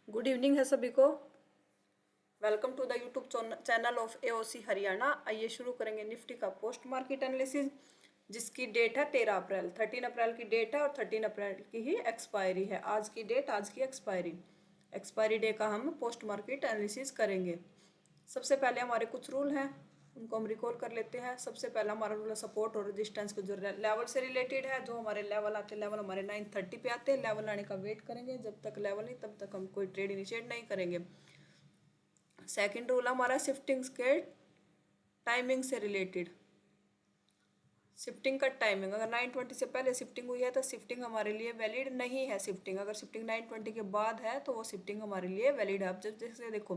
Good evening है सभी को। Welcome to the YouTube channel of AOC Haryana. आइए शुरू करेंगे निफ्टी का पोस्ट मार्केट एनालिसिस, जिसकी डेट है 13 अप्रैल। 13 अप्रैल की डेट है और 13 अप्रैल की ही एक्सपायरी है। आज की डेट, आज की एक्सपायरी डे का हम पोस्ट मार्केट एनालिसिस करेंगे। सबसे पहले हमारे कुछ रूल हैं, उनको हम रिकॉल कर लेते हैं। सबसे पहला हमारा रूल है सपोर्ट और रेजिस्टेंस को जो लेवल से रिलेटेड है। जो हमारे लेवल आते हैं, लेवल हमारे 9:30 पे आते हैं। लेवल आने का वेट करेंगे, जब तक लेवल नहीं तब तक हम कोई ट्रेड इनिशिएट नहीं करेंगे। सेकंड रूल हमारा शिफ्टिंग्स के टाइमिंग से रिलेटेड। शिफ्टिंग का टाइमिंग, अगर 9:20 से पहले शिफ्टिंग हुई है तो शिफ्टिंग हमारे लिए वैलिड नहीं है। शिफ्टिंग अगर शिफ्टिंग 9:20 के बाद है तो वो शिफ्टिंग हमारे लिए वैलिड है। अब जब जैसे देखो,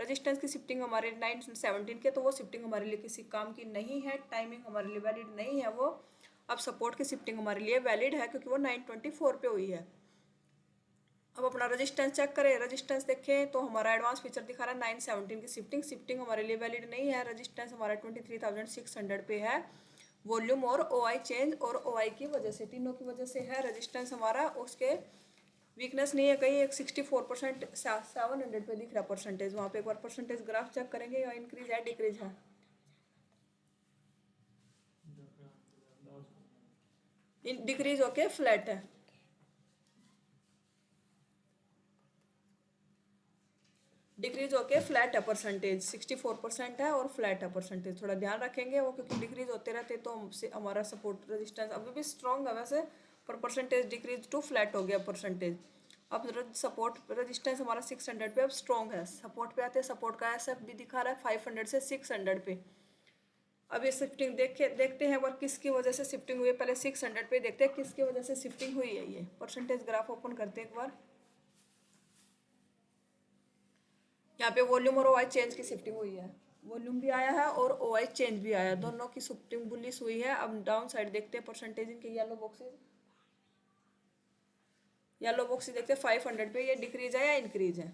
रेजिस्टेंस की शिफ्टिंग हमारे 9:17 के, तो वो शिफ्टिंग हमारे लिए किसी काम की नहीं है। टाइमिंग हमारे लिए वैलिड नहीं है वो। अब सपोर्ट की शिफ्टिंग हमारे लिए वैलिड है क्योंकि वो 9:24 पे हुई है। अब अपना रेजिस्टेंस चेक करें। रेजिस्टेंस देखें तो हमारा एडवांस फीचर दिखा रहा है 9:17 की शिफ्टिंग हमारे लिए वैलिड नहीं है। रेजिस्टेंस हमारा 23,600 पे है। वॉल्यूम और ओआई चेंज और ओआई की वजह से, तीनों की वजह से है रेजिस्टेंस हमारा। उसके वीकनेस नहीं है कहीं। एक 64% 700 पे दिख रहा है परसेंटेज। वहाँ पे एक बार परसेंटेज ग्राफ चेक करेंगे, या इंक्रीज है डिक्रीज है। डिक्रीज होके फ्लैट है। डिक्रीज होके फ्लैट है परसेंटेज। 64% है और फ्लैट है परसेंटेज। थोड़ा ध्यान रखेंगे वो, क्योंकि डिक्रीज होते रहते तो हमसे हमारा सपोर्ट रेजिस्टेंस अभी भी स्ट्रॉन्ग है वैसे, पर परसेंटेज डिक्रीज टू फ्लैट हो गया परसेंटेज। अब सपोर्ट रेजिस्टेंस हमारा 600 पे अब स्ट्रॉन्ग है। सपोर्ट पे आते हैं, सपोर्ट का एसएफ भी दिखा रहा है 500 से 600 पे। अब ये शिफ्टिंग देखते हैं एक किसकी वजह से शिफ्टिंग हुई है। पहले 600 पे देखते हैं किसकी वजह से शिफ्टिंग हुई है। ये परसेंटेज ग्राफ ओपन करते हैं एक बार। यहाँ पे वॉल्यूम और ओआई चेंज की शिफ्टिंग हुई है। वॉल्यूम भी आया है और ओआई चेंज भी आया है, दोनों की शिफ्टिंग बुलिश हुई है। अब डाउन साइड देखते हैं परसेंटेज इनके। येलो बॉक्सेस देखते हैं 500 पे ये डिक्रीज है या इंक्रीज है।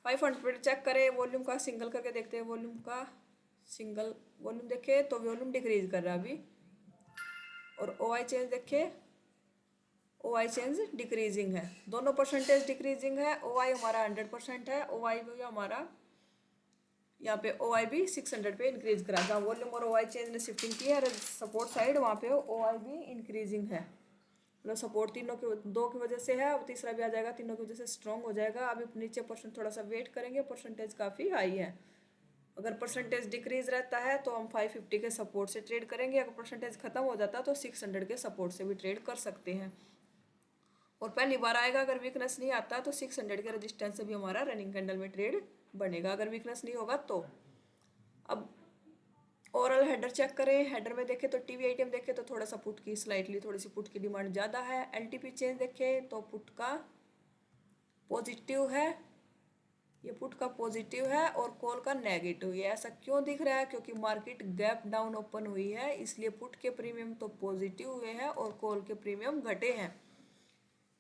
500 पे चेक करें वॉल्यूम का, सिंगल करके देखते हैं वॉल्यूम का। सिंगल वॉल्यूम देखे तो वॉल्यूम डिक्रीज कर रहा है अभी। और ओआई चेंज देखे, ओआई चेंज डिक्रीजिंग है। दोनों परसेंटेज डिक्रीजिंग है। ओआई हमारा 100% है। ओआई भी हमारा यहाँ पे ओआई भी 600 पे इंक्रीज करा। जहाँ वॉल्यूम और ओआई चेंज ने शिफ्टिंग की है सपोर्ट साइड, वहाँ पे ओआई भी इंक्रीजिंग है। मतलब सपोर्ट तीनों की, दो की वजह से है। अब तीसरा भी आ जाएगा, तीनों की वजह से स्ट्रॉन्ग हो जाएगा। अभी नीचे परसेंट थोड़ा सा वेट करेंगे, परसेंटेज काफ़ी हाई है। अगर परसेंटेज डिक्रीज रहता है तो हम 550 के सपोर्ट से ट्रेड करेंगे। अगर परसेंटेज खत्म हो जाता है तो 600 के सपोर्ट से भी ट्रेड कर सकते हैं। और पहली बार आएगा, अगर वीकनेस नहीं आता तो 600 के रेजिस्टेंस से भी हमारा रनिंग कैंडल में ट्रेड बनेगा, अगर वीकनेस नहीं होगा तो। अब ओवरऑल हेडर चेक करें। हेडर में देखें तो टीवी आइटम देखें तो थोड़ा सा पुट की स्लाइटली थोड़ी सी पुट की डिमांड ज़्यादा है। एलटीपी चेंज देखें तो पुट का पॉजिटिव है, ये पुट का पॉजिटिव है और कॉल का नेगेटिव। ये ऐसा क्यों दिख रहा है? क्योंकि मार्केट गैप डाउन ओपन हुई है, इसलिए पुट के प्रीमियम तो पॉजिटिव हुए हैं और कॉल के प्रीमियम घटे हैं।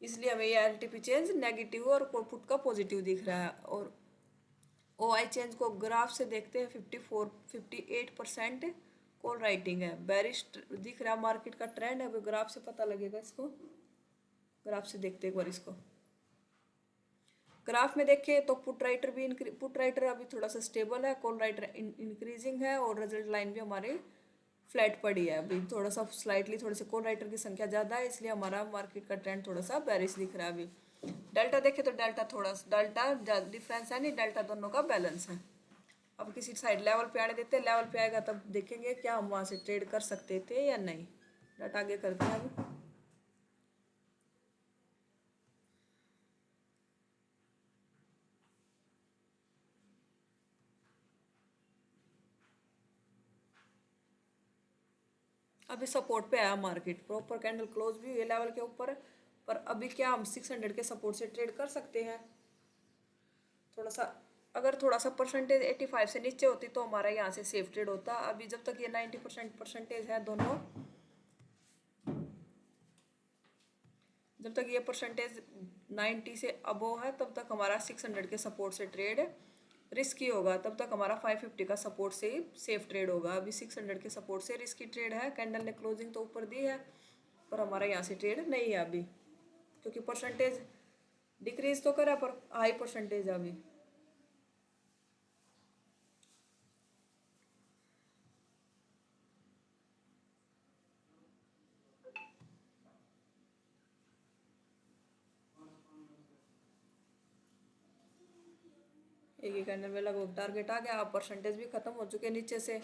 इसलिए हमें ये एलटीपी चेंज नेगेटिव और पुट का पॉजिटिव दिख रहा है। और ओआई चेंज को ग्राफ से देखते हैं 58% कॉल राइटिंग है। बेरिश दिख रहा है मार्केट का ट्रेंड है, अभी ग्राफ से पता लगेगा इसको। ग्राफ से देखते एक बार इसको। ग्राफ में देखें तो पुट राइटर अभी थोड़ा सा स्टेबल है, कॉल राइटर इंक्रीजिंग है और रिजल्ट लाइन भी हमारी फ्लैट पड़ी है। अभी थोड़ा सा स्लाइटली थोड़े से कॉल राइटर की संख्या ज़्यादा है, इसलिए हमारा मार्केट का ट्रेंड थोड़ा सा बेरिश दिख रहा है अभी। डेल्टा देखें तो डेल्टा डिफरेंस है नहीं, डेल्टा दोनों का बैलेंस है। अब किसी साइड लेवल पे आने देते हैं, लेवल पे आएगा तब देखेंगे क्या हम वहाँ से ट्रेड कर सकते थे या नहीं। डाटा आगे करते हैं अब। अभी सपोर्ट पे आया मार्केट, प्रॉपर कैंडल क्लोज भी हुई लेवल के ऊपर। पर अभी क्या हम 600 के सपोर्ट से ट्रेड कर सकते हैं। थोड़ा सा, अगर थोड़ा सा परसेंटेज 85 से नीचे होती तो हमारा यहाँ से सेफ ट्रेड होता। अभी जब तक ये 90% परसेंटेज है दोनों, जब तक ये परसेंटेज 90 से अबोव है तब तक हमारा 600 के सपोर्ट से ट्रेड रिस्की होगा। तब तक हमारा 550 का सपोर्ट से ही सेफ ट्रेड होगा। अभी 600 के सपोर्ट से रिस्की ट्रेड है। कैंडल ने क्लोजिंग तो ऊपर दी है, पर हमारा यहाँ से ट्रेड नहीं है अभी, क्योंकि परसेंटेज डिक्रीज तो करा पर हाई परसेंटेज अभी। एक ही कैंडल में लगभग टारगेट आ गया, अब परसेंटेज भी खत्म हो चुके नीचे से।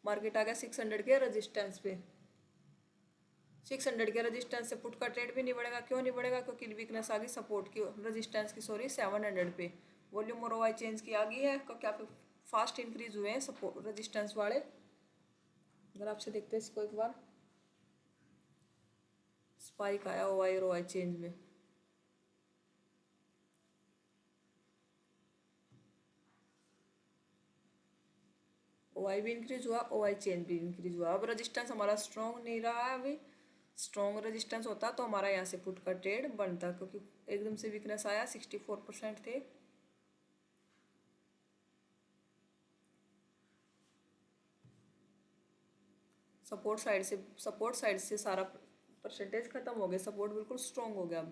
मार्केट आ गया 600 के रेजिस्टेंस पे। 600 के रेजिस्टेंस से पुट का ट्रेड भी नहीं बढ़ेगा। क्यों नहीं बढ़ेगा? क्योंकि वीकनेस आ गई सपोर्ट की, रेजिस्टेंस की, सॉरी 700 पे। वॉल्यूम और ओवाई चेंज की आ गई है क्योंकि आप फास्ट इंक्रीज हुए हैं सपोर्ट रेजिस्टेंस वाले। अगर आपसे देखते हैं इसको एक बार, स्पाइक आया ओवाई और ओवाई चेंज में। ओवाई भी इंक्रीज हुआ, ओवाई चेंज भी इंक्रीज हुआ। अब रेजिस्टेंस हमारा स्ट्रॉन्ग नहीं रहा है अभी। स्ट्रॉन्ग रेजिस्टेंस होता तो हमारा यहाँ से पुट का ट्रेड बनता, क्योंकि एकदम से वीकनेस आया, 64% थे। सपोर्ट साइड से सारा परसेंटेज खत्म हो गया, सपोर्ट बिल्कुल स्ट्रॉन्ग हो गया।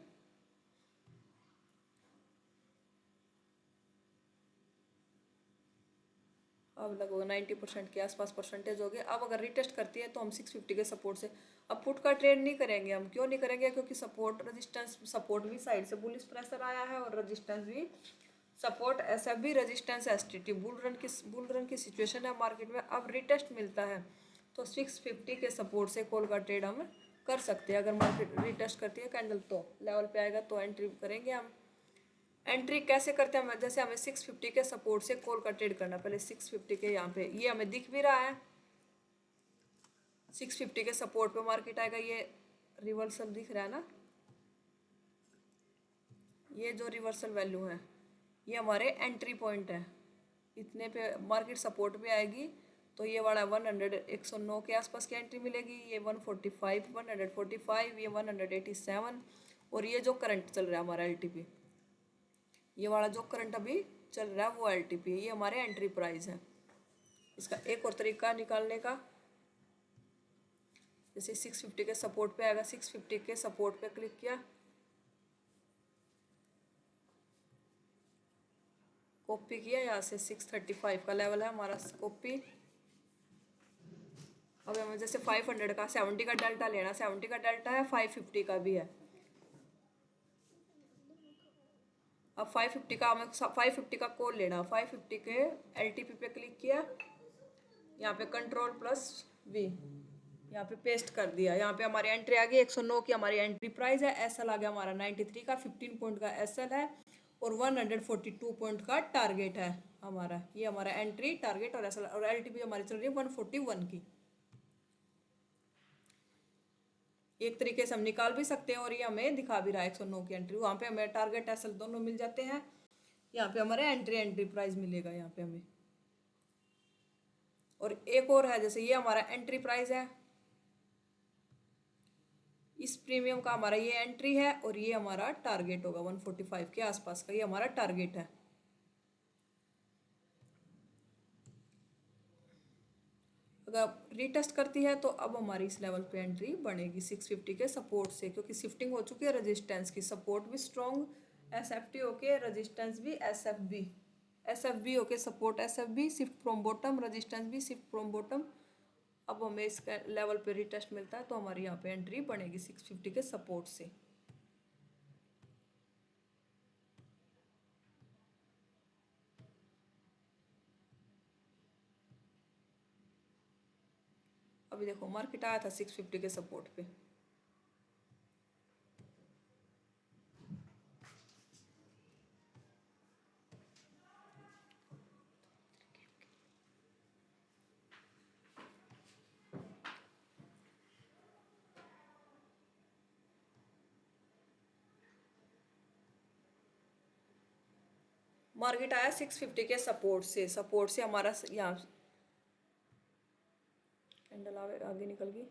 अब लगभग 90% के आसपास परसेंटेज हो गए। अब अगर रिटेस्ट करती है तो हम 650 के सपोर्ट से अब पुट का ट्रेड नहीं करेंगे हम। क्यों नहीं करेंगे? क्योंकि सपोर्ट रेजिस्टेंस, सपोर्ट भी साइड से बुलिश प्रेशर आया है और रेजिस्टेंस भी, सपोर्ट ऐसा भी, रेजिस्टेंस एसटीटी, बुल रन की सिचुएशन है मार्केट में। अब रिटेस्ट मिलता है तो 650 के सपोर्ट से कॉल का ट्रेड हम कर सकते हैं। अगर मार्केट रिटेस्ट करती है कैंडल तो लेवल पे आएगा तो एंट्री करेंगे हम। एंट्री कैसे करते हैं? जैसे हमें 650 के सपोर्ट से कॉल का ट्रेड करना, पहले 650 के यहाँ पे, ये हमें दिख भी रहा है 650 के सपोर्ट पे मार्केट आएगा। ये रिवर्सल दिख रहा है ना, ये जो रिवर्सल वैल्यू है ये हमारे एंट्री पॉइंट है। इतने पे मार्केट सपोर्ट पे आएगी तो ये वाला 100, 109 के आसपास की एंट्री मिलेगी। ये 145, 145, ये 187, और ये जो करंट चल रहा है हमारा एलटीपी, ये वाला जो करंट अभी चल रहा है वो एलटीपी है, ये हमारे एंट्री प्राइस है। इसका एक और तरीका निकालने का, जैसे 650 के सपोर्ट पे आएगा, 650 के सपोर्ट पे क्लिक किया, कॉपी किया, यहाँ से 635 का लेवल है हमारा, कॉपी। अब हमें जैसे 500 का 70 का डेल्टा लेना, 70 का डेल्टा है, 550 का भी है। अब 550 का हमें 550 का कॉल लेना, 550 के एलटीपी पे क्लिक किया, यहाँ पे कंट्रोल प्लस वी, यहाँ पे पेस्ट कर दिया। यहाँ पे हमारी एंट्री आ गई 109 की, हमारी एंट्री प्राइस है। एसएल आ गया हमारा 93 का, 15 पॉइंट का एसएल है और 142 पॉइंट का टारगेट है हमारा। ये हमारा एंट्री, टारगेट और एसएल, और एलटीपी हमारी चल रही है 141 की। एक तरीके से हम निकाल भी सकते हैं और ये हमें दिखा भी रहा है 109 की एंट्री। वहाँ पे हमें टारगेट एसएल दोनों मिल जाते हैं। यहाँ पे हमारे एंट्री प्राइस मिलेगा यहाँ पे हमें। और एक और है, जैसे ये हमारा एंट्री प्राइस है, इस प्रीमियम का हमारा ये एंट्री है और ये हमारा टारगेट होगा 145 के आसपास का, ये हमारा टारगेट है। अगर रीटेस्ट करती है तो अब हमारी इस लेवल पे एंट्री बनेगी 650 के सपोर्ट से, क्योंकि शिफ्टिंग हो चुकी है रेजिस्टेंस की। सपोर्ट भी स्ट्रॉन्ग, एसएफटी होके रेजिस्टेंस भी एसएफबी होके support SFB, shift from bottom, resistance भी शिफ्ट फ्रॉम बॉटम। अब हमें इस लेवल पे रिटेस्ट मिलता है तो हमारी यहाँ पे एंट्री बनेगी 650 के सपोर्ट से। अभी देखो मार्केट आया था 650 के सपोर्ट पे, मार्केट आया 650 के सपोर्ट से हमारा यहाँ कैंडल आगे निकल गई।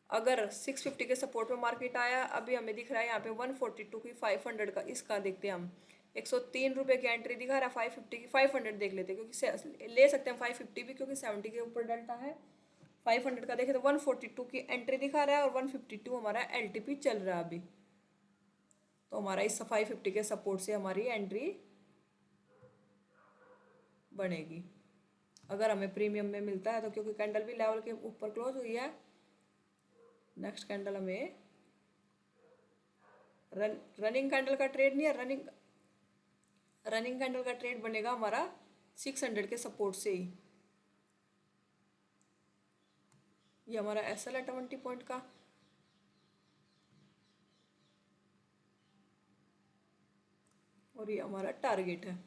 अगर 650 के सपोर्ट पे मार्केट आया, अभी हमें दिख रहा है यहाँ पे 142 की 500 का, इसका देखते हैं हम। 103 रुपये की एंट्री दिखा रहा है, 550 की 500 देख लेते हैं, क्योंकि ले सकते हैं 550 भी, क्योंकि 70 के ऊपर डेल्टा है। 500 का देखें तो 142 की एंट्री दिखा रहा है और 152 हमारा एलटीपी चल रहा है अभी। तो हमारा इस 550 के सपोर्ट से हमारी एंट्री बनेगी। अगर हमें प्रीमियम में मिलता है तो, क्योंकि कैंडल भी लेवल के ऊपर क्लोज हुई है, नेक्स्ट कैंडल हमें रनिंग कैंडल का ट्रेड नहीं है, रनिंग कैंडल का ट्रेड बनेगा हमारा 600 के सपोर्ट से ही। ये हमारा एसएल है 20 पॉइंट का, और ये हमारा टारगेट है।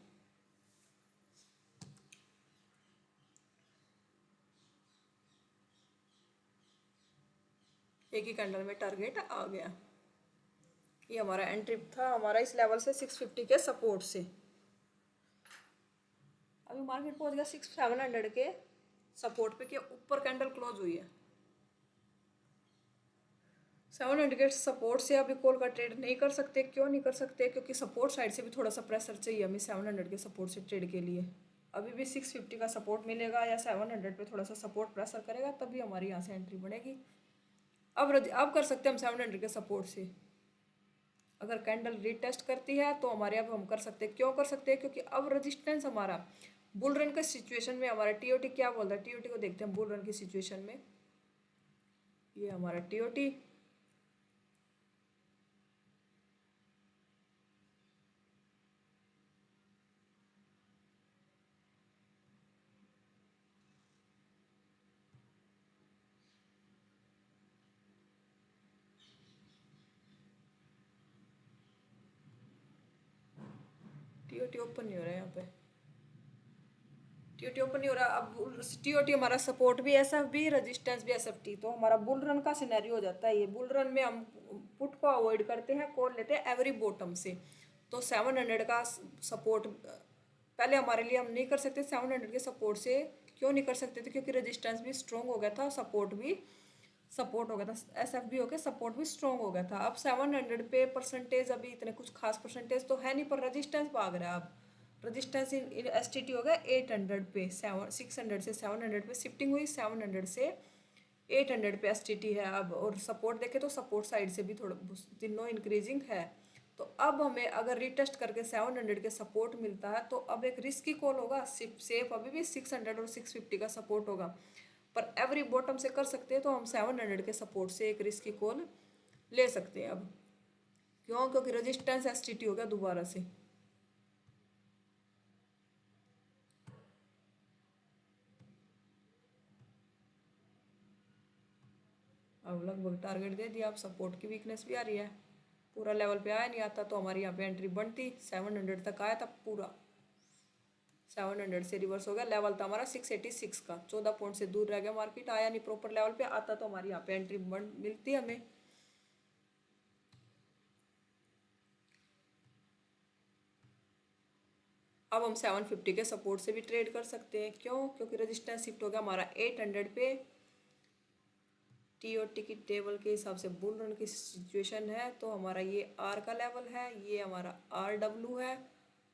एक ही कैंडल में टारगेट आ गया। ये हमारा एंट्री था हमारा इस लेवल से 650 के सपोर्ट से। अभी मार्केट पहुंच गया 700 के सपोर्ट पे, के ऊपर कैंडल क्लोज हुई है। 700 के सपोर्ट से अभी कॉल का ट्रेड नहीं कर सकते। क्यों नहीं कर सकते? क्योंकि सपोर्ट साइड से भी थोड़ा सा प्रेशर चाहिए हमें 700 के सपोर्ट से ट्रेड के लिए। अभी भी 650 का सपोर्ट मिलेगा या 700 पे थोड़ा सा सपोर्ट प्रेशर करेगा, तभी हमारी यहाँ से एंट्री बढ़ेगी। अब कर सकते हैं हम 700 के सपोर्ट से। अगर कैंडल रीटेस्ट करती है तो हमारे अब हम कर सकते हैं। क्यों कर सकते हैं? क्योंकि अब रजिस्टेंस हमारा बुल रन के सिचुएशन में हमारा टीओटी क्या बोल रहा है, टीओटी को देखते हैं बुल रन की सिचुएशन में। ये हमारा टीओटी टीओटी ओपन नहीं हो रहा है यहाँ पे, टीओटी ओपन नहीं हो रहा। अब टीओटी हमारा सपोर्ट भी एसएफबी, रेजिस्टेंस भी एसएफटी, तो हमारा बुल रन का सिनेरियो हो जाता है। ये बुल रन में हम पुट को अवॉइड करते हैं, कॉल लेते हैं एवरी बॉटम से। तो 700 का सपोर्ट पहले हमारे लिए हम नहीं कर सकते 700 के सपोर्ट से। क्यों नहीं कर सकते थे? क्योंकि रेजिस्टेंस भी स्ट्रॉन्ग हो गया था, सपोर्ट हो गया था, एसएफबी हो गया, सपोर्ट भी स्ट्रॉन्ग हो गया था। अब 700 पे परसेंटेज अभी इतने कुछ खास परसेंटेज तो है नहीं, पर रजिस्टेंस भाग रहा है। अब रजिस्टेंस इन एसटीटी हो गया 800 पे, 600 से 700 पे शिफ्टिंग हुई, 700 से 800 पे एसटीटी है अब। और सपोर्ट देखे तो सपोर्ट साइड से भी थोड़ा तीनों इंक्रीजिंग है। तो अब हमें अगर रिटेस्ट करके 700 के सपोर्ट मिलता है तो अब एक रिस्की कॉल होगा। सेफ अभी भी 600 और 650 का सपोर्ट होगा, पर एवरी बॉटम से कर सकते हैं तो हम 700 के सपोर्ट से एक रिस्की कॉल ले सकते हैं अब। क्यों? क्योंकि रेजिस्टेंस एसटीटी हो गया दोबारा से। अब लगभग टारगेट दे दिया। अब सपोर्ट की वीकनेस भी आ रही है, पूरा लेवल पे आया नहीं, आता तो हमारी यहाँ पे एंट्री बनती। 700 तक आया था पूरा, 700 से रिवर्स हो गया। लेवल था हमारा 686 का, 14 पॉइंट से दूर रह गया मार्केट, आया नहीं प्रॉपर लेवल पे, आता तो हमारी यहाँ पे एंट्री मिलती है हमें। अब हम 750 के सपोर्ट से भी ट्रेड कर सकते हैं। क्यों? क्योंकि रेजिस्टेंस शिफ्ट हो गया हमारा 800 पे। टीओटी की टेबल के हिसाब से बुल रन की सिचुएशन है, तो हमारा ये आर का लेवल है, ये हमारा आर डब्ल्यू है।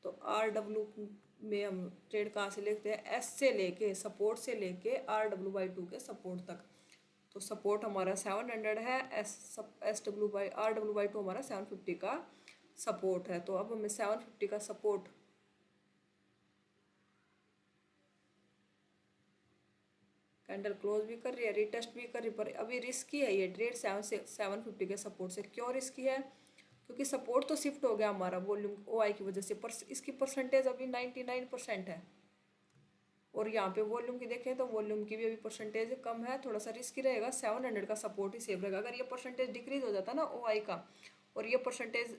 तो आर डब्ल्यू में हम ट्रेड कहाँ से लेते हैं? एस से लेके, सपोर्ट से लेके RW/2 के सपोर्ट तक। तो सपोर्ट हमारा 700 है, RW/2 हमारा 750 का सपोर्ट है। तो अब हमें 750 का सपोर्ट कैंडल क्लोज भी कर रही है, रिटेस्ट भी कर रही है, पर अभी रिस्की है ये ट्रेड 750 के सपोर्ट से। क्यों रिस्की है? क्योंकि सपोर्ट तो शिफ्ट हो गया हमारा वॉल्यूम ओआई की वजह से, पर इसकी परसेंटेज अभी 99% है। और यहाँ पे वॉल्यूम की देखें तो वॉल्यूम की भी अभी परसेंटेज कम है, थोड़ा सा रिस्की रहेगा। 700 का सपोर्ट ही सेफ रहेगा। अगर ये परसेंटेज डिक्रीज हो जाता ना ओआई का, और ये परसेंटेज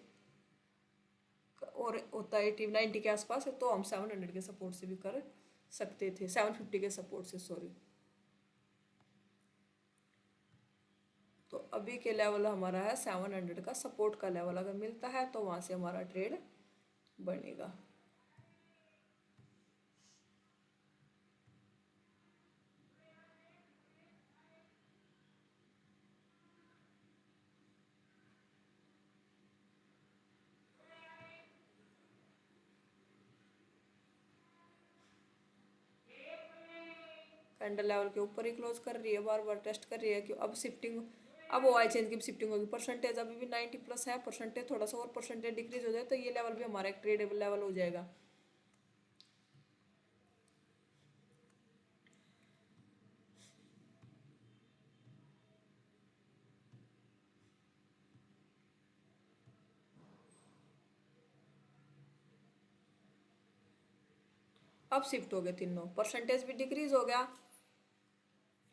और होता है 80-90 के आसपास, तो हम 700 के सपोर्ट से भी कर सकते थे, 750 के सपोर्ट से, सॉरी। तो अभी के लेवल हमारा है 700 का सपोर्ट का लेवल, अगर मिलता है तो वहाँ से हमारा ट्रेड बनेगा। कैंडल लेवल के ऊपर ही क्लोज कर रही है, बार बार टेस्ट कर रही है कि अब शिफ्टिंग, अब ओ आई चेंज की शिफ्टिंग होगी, परसेंटेज अभी भी 90 प्लस है, परसेंटेज थोड़ा सा और परसेंटेज डिक्रीज हो जाए तो ये लेवल भी हमारा एक ट्रेडेबल लेवल हो जाएगा। अब शिफ्ट हो गए तीनों, परसेंटेज भी डिक्रीज हो गया,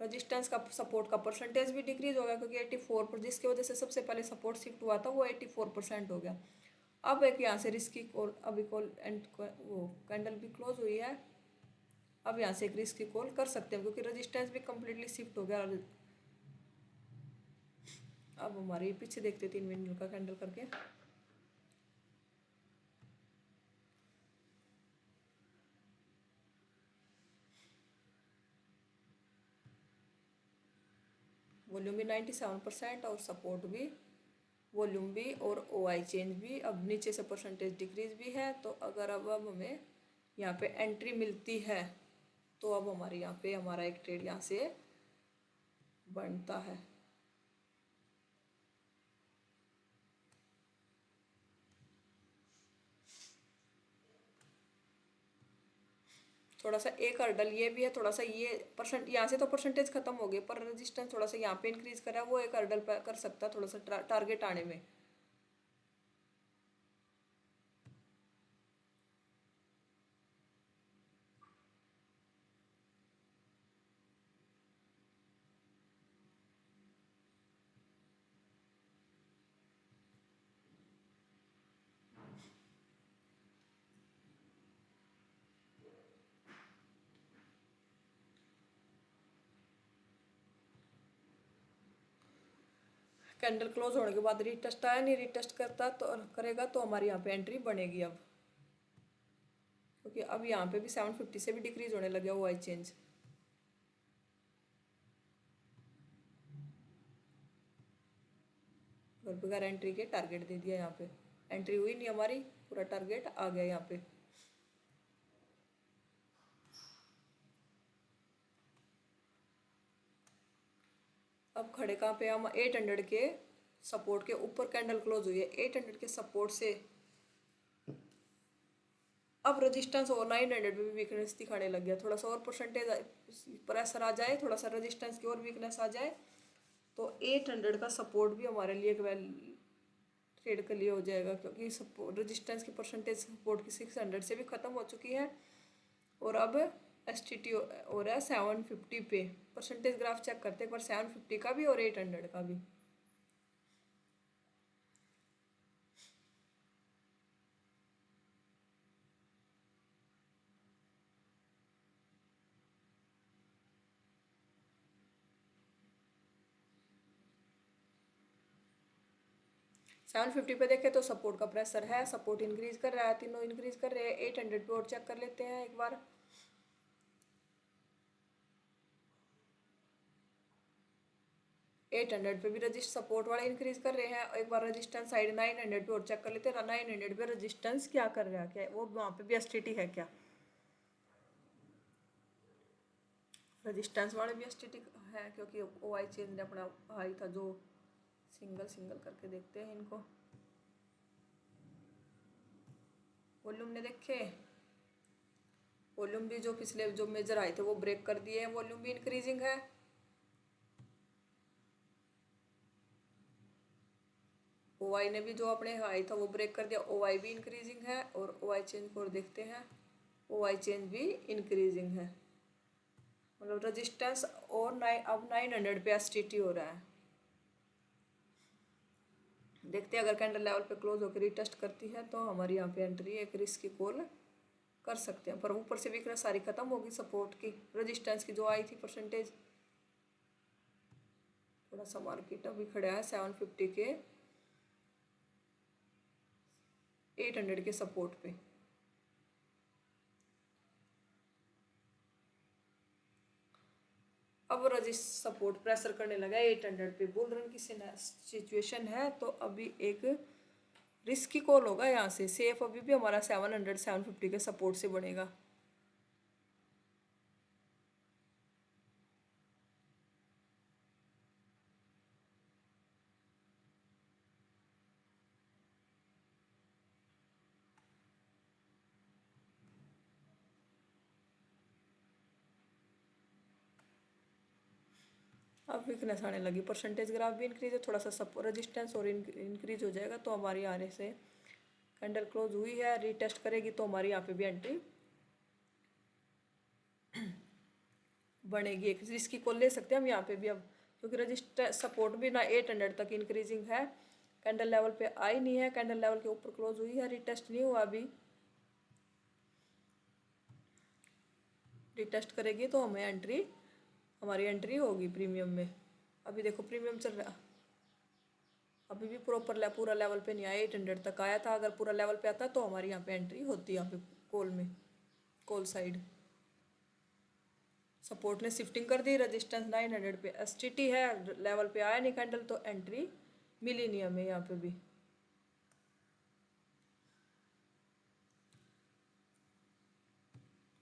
रेजिस्टेंस का सपोर्ट का परसेंटेज भी डिक्रीज हो गया क्योंकि 84 पर जिसकी वजह से सबसे पहले सपोर्ट शिफ्ट हुआ था वो 84% हो गया। अब एक यहाँ से रिस्की कॉल, अभी कॉल एंड वो कैंडल भी क्लोज हुई है, अब यहाँ से एक रिस्की कॉल कर सकते हैं क्योंकि रेजिस्टेंस भी कम्प्लीटली शिफ्ट हो गया। अब हमारे पीछे देखते 3 मिनट का कैंडल करके, वॉल्यूम भी 97% और सपोर्ट भी, वॉल्यूम भी और ओ आई चेंज भी। अब नीचे से परसेंटेज डिक्रीज भी है, तो अगर अब हमें यहाँ पे एंट्री मिलती है तो अब हमारे यहाँ पे हमारा एक ट्रेड यहाँ से बनता है। थोड़ा सा एक हर्डल ये भी है, थोड़ा सा ये परसेंट यहाँ से तो परसेंटेज खत्म हो गए पर रेजिस्टेंस थोड़ा सा यहाँ पे इंक्रीज करा, वो एक हर्डल कर सकता है थोड़ा सा टारगेट आने में। कैंडल क्लोज होने के बाद रीटेस्ट आया, नहीं रीटेस्ट करता तो करेगा तो हमारी यहाँ पे एंट्री बनेगी अब, क्योंकि अब यहाँ पे भी 750 से भी डिक्रीज होने लगे वो आई चेंज। और बगैर एंट्री के टारगेट दे दिया, यहाँ पे एंट्री हुई नहीं हमारी, पूरा टारगेट आ गया यहाँ पे। अब खड़े कहाँ पे हम, 800 के सपोर्ट के ऊपर कैंडल क्लोज हुई है, 800 के सपोर्ट से अब रेजिस्टेंस और 900 पे भी वीकनेस दिखाने लग गया। थोड़ा सा और परसेंटेज प्रेशर आ जाए, थोड़ा सा रेजिस्टेंस की और वीकनेस आ जाए तो 800 का सपोर्ट भी हमारे लिए एक वेल ट्रेड के लिए हो जाएगा, क्योंकि सपोर्ट रेजिस्टेंस की परसेंटेज सपोर्ट की 600 से भी ख़त्म हो चुकी है और अब एस टी टी हो रहा है 750 पे। परसेंटेज ग्राफ चेक करते हैं एक बार 750 का भी और 800 का भी। 750 पे देखें तो सपोर्ट का प्रेशर है, सपोर्ट इंक्रीज कर रहा है, तीनों इंक्रीज कर रहे हैं। 800 पे और चेक कर लेते हैं एक बार। 800 पे भी रजिस्ट सपोर्ट वाले इंक्रीज कर रहे हैं। एक बार रजिस्टेंस साइड 900 पे और चेक कर लेते हैं। 900 पे रजिस्टेंस क्या कर रहा है, क्या वो वहाँ पे भी एसटीटी है क्या, रजिस्टेंस वाले भी एसटीटी है, क्योंकि ओ आई चेंज ने अपना हाई था जो सिंगल सिंगल करके देखते हैं इनको। वॉल्यूम ने देखे, वॉल्यूम भी जो पिछले जो मेजर आए थे वो ब्रेक कर दिए हैं, वॉल्यूम भी इंक्रीजिंग है। ओ आई ने भी जो अपने हाई था वो ब्रेक कर दिया, ओ आई भी इंक्रीजिंग है। और ओ आई चेंज को देखते हैं, ओ आई चेंज भी इंक्रीजिंग है, मतलब रजिस्टेंस और अब 900 पे एसटीटी हो रहा है। देखते हैं अगर कैंडल लेवल पे क्लोज होकर रिटेस्ट करती है तो हमारी यहाँ पे एंट्री एक रिस्क की कॉल कर सकते हैं, पर ऊपर से वीकनेस सारी खत्म होगी सपोर्ट की, रेजिस्टेंस की जो आई थी परसेंटेज। थोड़ा सा मार्केट अभी खड़ा है 750 के 800 के सपोर्ट पे। अब रजिस्ट सपोर्ट प्रेशर करने लगा 800 पे, बुल रन की सिचुएशन है तो अभी एक रिस्की कॉल होगा यहाँ से। सेफ अभी भी हमारा 700 750 के सपोर्ट से बनेगा। अब वीकनेस आने लगी, परसेंटेज ग्राफ भी इंक्रीज है, थोड़ा सा सपोर्ट रेजिस्टेंस और इंक्रीज हो जाएगा तो हमारी आने से कैंडल क्लोज हुई है, रीटेस्ट करेगी तो हमारी यहाँ पे भी एंट्री बनेगी। एक रिस्की कॉल ले सकते हैं हम यहाँ पे भी अब, क्योंकि रजिस्टर सपोर्ट भी ना 800 तक इंक्रीजिंग है, कैंडल लेवल पे आई नहीं है, कैंडल लेवल के ऊपर क्लोज हुई है, रीटेस्ट नहीं हुआ अभी, रीटेस्ट करेगी तो हमें एंट्री, हमारी एंट्री होगी प्रीमियम में। अभी देखो प्रीमियम चल रहा, अभी भी पूरा लेवल पे नहीं आया, 800 तक आया था, अगर पूरा लेवल पे आता तो हमारी यहाँ पे एंट्री होती है, यहाँ पे कॉल में, कॉल साइड। सपोर्ट ने शिफ्टिंग कर दी, रेजिस्टेंस 900 पे एसटीटी है, लेवल पे आया नहीं कैंडल तो एंट्री मिली नहीं हमें यहाँ पे भी।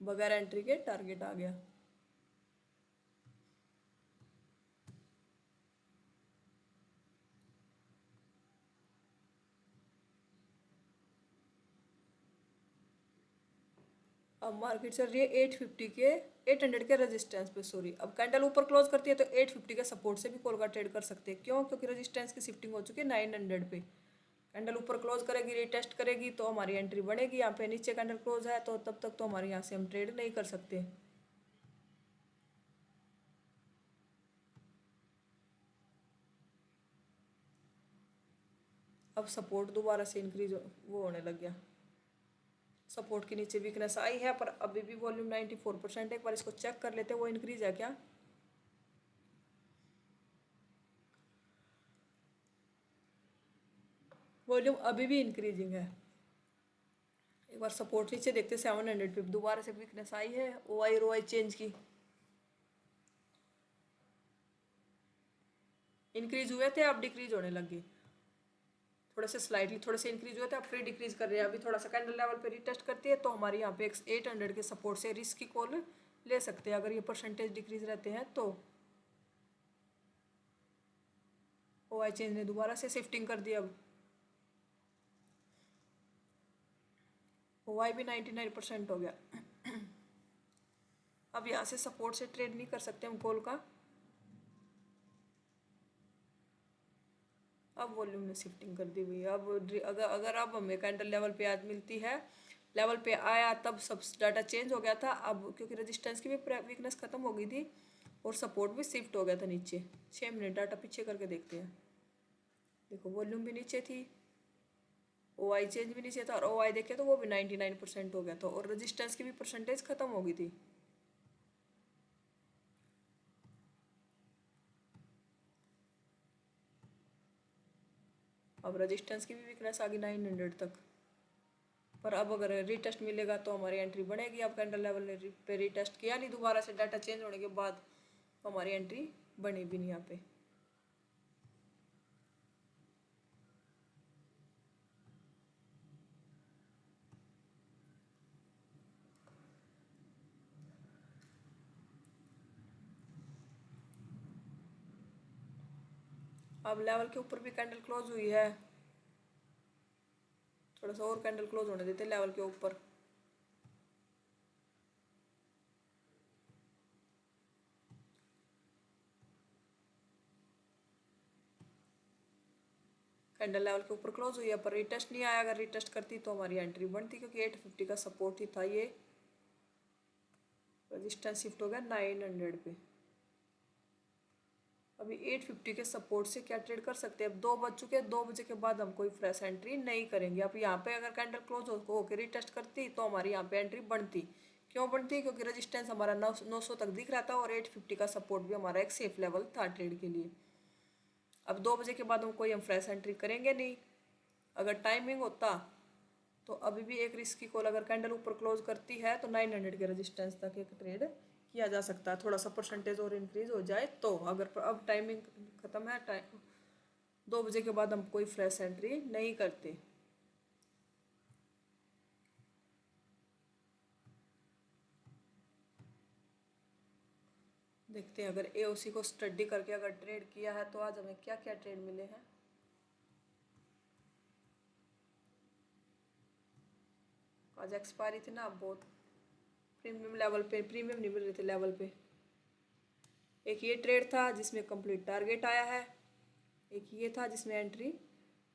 बगैर एंट्री के टारगेट आ गया। अब मार्केट चल रही है 850 के 800 के रेजिस्टेंस पे, सॉरी, अब कैंडल ऊपर क्लोज करती है तो 850 के सपोर्ट से भी कॉल का ट्रेड कर सकते हैं। क्यों? क्योंकि रेजिस्टेंस की शिफ्टिंग हो चुकी है 900 पे। कैंडल ऊपर क्लोज करेगी, रीटेस्ट करेगी तो हमारी एंट्री बनेगी। यहाँ पे नीचे कैंडल क्लोज है तो तब तक तो हमारे यहाँ से हम ट्रेड नहीं कर सकते। अब सपोर्ट दोबारा से इंक्रीज वो होने लग गया, सपोर्ट के नीचे वीकनेस आई है पर अभी भी वॉल्यूम 94%। एक बार इसको चेक कर लेते हैं वो इंक्रीज है क्या। वॉल्यूम अभी भी इंक्रीजिंग है। एक बार सपोर्ट नीचे देखते 700 पे दोबारा से वीकनेस आई है, ओ आई रो आई चेंज की, इंक्रीज हुए थे अब डिक्रीज होने लगे, थोड़े से स्लाइटली थोड़े से इंक्रीज हुए थे अब फिर डिक्रीज कर रहे हैं। अभी थोड़ा सा कैंडल लेवल पे रिटेस्ट करती है तो हमारी यहाँ पे 800 के सपोर्ट से रिस्क की कॉल ले सकते हैं अगर ये परसेंटेज डिक्रीज रहते हैं तो। ओ आई चेंज ने दोबारा से शिफ्टिंग कर दी, अब ओ आई भी 99% हो गया। अब यहाँ से सपोर्ट से ट्रेड नहीं कर सकते हम कॉल का। अब वॉल्यूम ने शिफ्टिंग कर दी हुई है। अब अगर अब हमें कैंडल लेवल पे आज मिलती है, लेवल पे आया तब सब डाटा चेंज हो गया था, अब क्योंकि रेजिस्टेंस की भी वीकनेस खत्म हो गई थी और सपोर्ट भी शिफ्ट हो गया था नीचे। 6 मिनट डाटा पीछे करके देखते हैं, देखो वॉल्यूम भी नीचे थी, ओ आई चेंज भी नीचे था और ओ आई देखे तो वो भी 99% हो गया था और रेजिस्टेंस की भी परसेंटेज खत्म हो गई थी। अब रेजिस्टेंस की भी वीकनेस आ गई 900 तक, पर अब अगर रीटेस्ट मिलेगा तो हमारी एंट्री बनेगी। अब कैंडल लेवल पे रीटेस्ट किया नहीं दोबारा से डाटा चेंज होने के बाद, तो हमारी एंट्री बनी भी नहीं यहाँ पे। अब लेवल के ऊपर भी कैंडल क्लोज हुई है, थोड़ा सा और कैंडल क्लोज होने देते लेवल के ऊपर। कैंडल लेवल के ऊपर क्लोज हुई है पर रिटेस्ट नहीं आया, अगर रिटेस्ट करती तो हमारी एंट्री बनती क्योंकि 850 का सपोर्ट ही था। ये रेजिस्टेंस शिफ्ट हो गया 900 पे। अभी 850 के सपोर्ट से क्या ट्रेड कर सकते हैं। अब 2 बज चुके हैं, 2 बजे के बाद हम कोई फ्रेश एंट्री नहीं करेंगे। अब यहाँ पे अगर कैंडल क्लोज होकर रिटेस्ट करती तो हमारी यहाँ पे एंट्री बनती। क्यों बनती? क्योंकि रेजिस्टेंस हमारा 900 तक दिख रहा था और 850 का सपोर्ट भी हमारा एक सेफ लेवल था ट्रेड के लिए। अब 2 बजे के बाद हम फ्रेश एंट्री करेंगे नहीं। अगर टाइमिंग होता तो अभी भी एक रिस्क की कॉल, अगर कैंडल ऊपर क्लोज करती है तो 900 के रेजिस्टेंस तक एक ट्रेड किया जा सकता है, थोड़ा सा परसेंटेज और इंक्रीज हो जाए तो। अगर अब टाइमिंग ख़त्म है, 2 बजे के बाद हम कोई फ्रेश एंट्री नहीं करते। देखते हैं अगर एओसी को स्टडी करके अगर ट्रेड किया है तो आज हमें क्या क्या ट्रेड मिले हैं। आज एक्सपायरी थी ना, बहुत प्रीमियम लेवल पे, प्रीमियम नहीं मिल रहे थे लेवल पे। एक ये ट्रेड था जिसमें कंप्लीट टारगेट आया है, एक ये था जिसमें एंट्री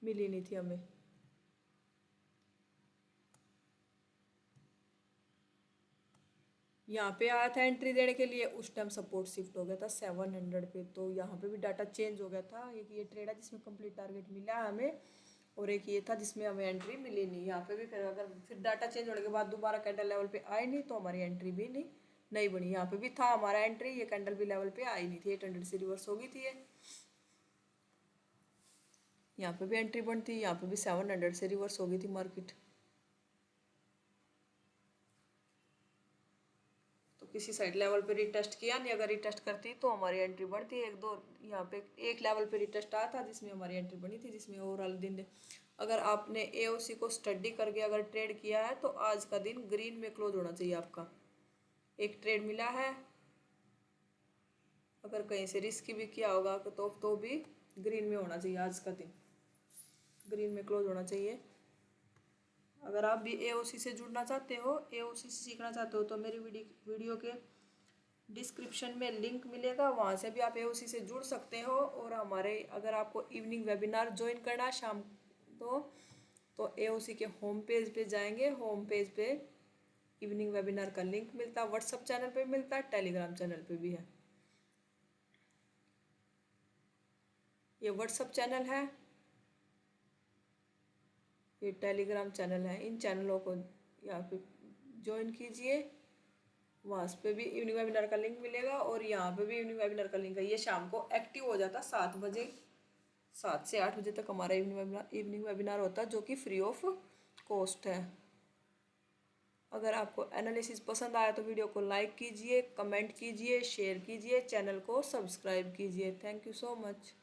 मिली नहीं थी हमें। यहाँ पे आया था एंट्री देने के लिए, उस टाइम सपोर्ट शिफ्ट हो गया था 700 पे, तो यहाँ पे भी डाटा चेंज हो गया था। एक ये ट्रेड है जिसमें कंप्लीट टारगेट मिला है हमें, और एक ये था जिसमें हमें एंट्री मिली नहीं। यहाँ पे भी फिर अगर फिर डाटा चेंज होने के बाद दोबारा कैंडल लेवल पे आए नहीं तो हमारी एंट्री भी नहीं बनी। यहाँ पे भी था हमारा एंट्री, ये कैंडल भी लेवल पे आई नहीं थी, 800 से रिवर्स हो गई थी ये। यहाँ पे भी एंट्री बनती, यहाँ पे भी 700 से रिवर्स हो गई थी मार्केट। तो किसी साइड लेवल पे रिटेस्ट किया नहीं, अगर रिटेस्ट करती तो हमारी एंट्री बढ़ती। एक दो यहाँ पे एक लेवल पे रिटेस्ट आया था जिसमें हमारी एंट्री बनी थी, जिसमें ओवरऑल दिन अगर आपने एओसी को स्टडी करके अगर ट्रेड किया है तो आज का दिन ग्रीन में क्लोज होना चाहिए आपका। एक ट्रेड मिला है, अगर कहीं से रिस्क भी किया होगा तो भी ग्रीन में होना चाहिए, आज का दिन ग्रीन में क्लोज होना चाहिए। अगर आप भी एओसी से जुड़ना चाहते हो, एओसी से सीखना चाहते हो, तो मेरी वीडियो के डिस्क्रिप्शन में लिंक मिलेगा, वहाँ से भी आप एओसी से जुड़ सकते हो। और हमारे अगर आपको इवनिंग वेबिनार ज्वाइन करना है शाम तो एओसी के होम पेज पे जाएंगे, होम पेज पे इवनिंग वेबिनार का लिंक मिलता है, व्हाट्सएप चैनल पे मिलता है, टेलीग्राम चैनल पे भी है। ये व्हाट्सएप चैनल है, ये टेलीग्राम चैनल है, इन चैनलों को यहाँ पे ज्वाइन कीजिए। वहाँ पे भी इवनिंग वेबिनार का लिंक मिलेगा और यहाँ पे भी इवनिंग वेबिनार का लिंक है। ये शाम को एक्टिव हो जाता 7 बजे, 7 से 8 बजे तक हमारा इवनिंग वेबिनार होता है, जो कि फ्री ऑफ कॉस्ट है। अगर आपको एनालिसिस पसंद आया तो वीडियो को लाइक कीजिए, कमेंट कीजिए, शेयर कीजिए, चैनल को सब्सक्राइब कीजिए। Thank you so much.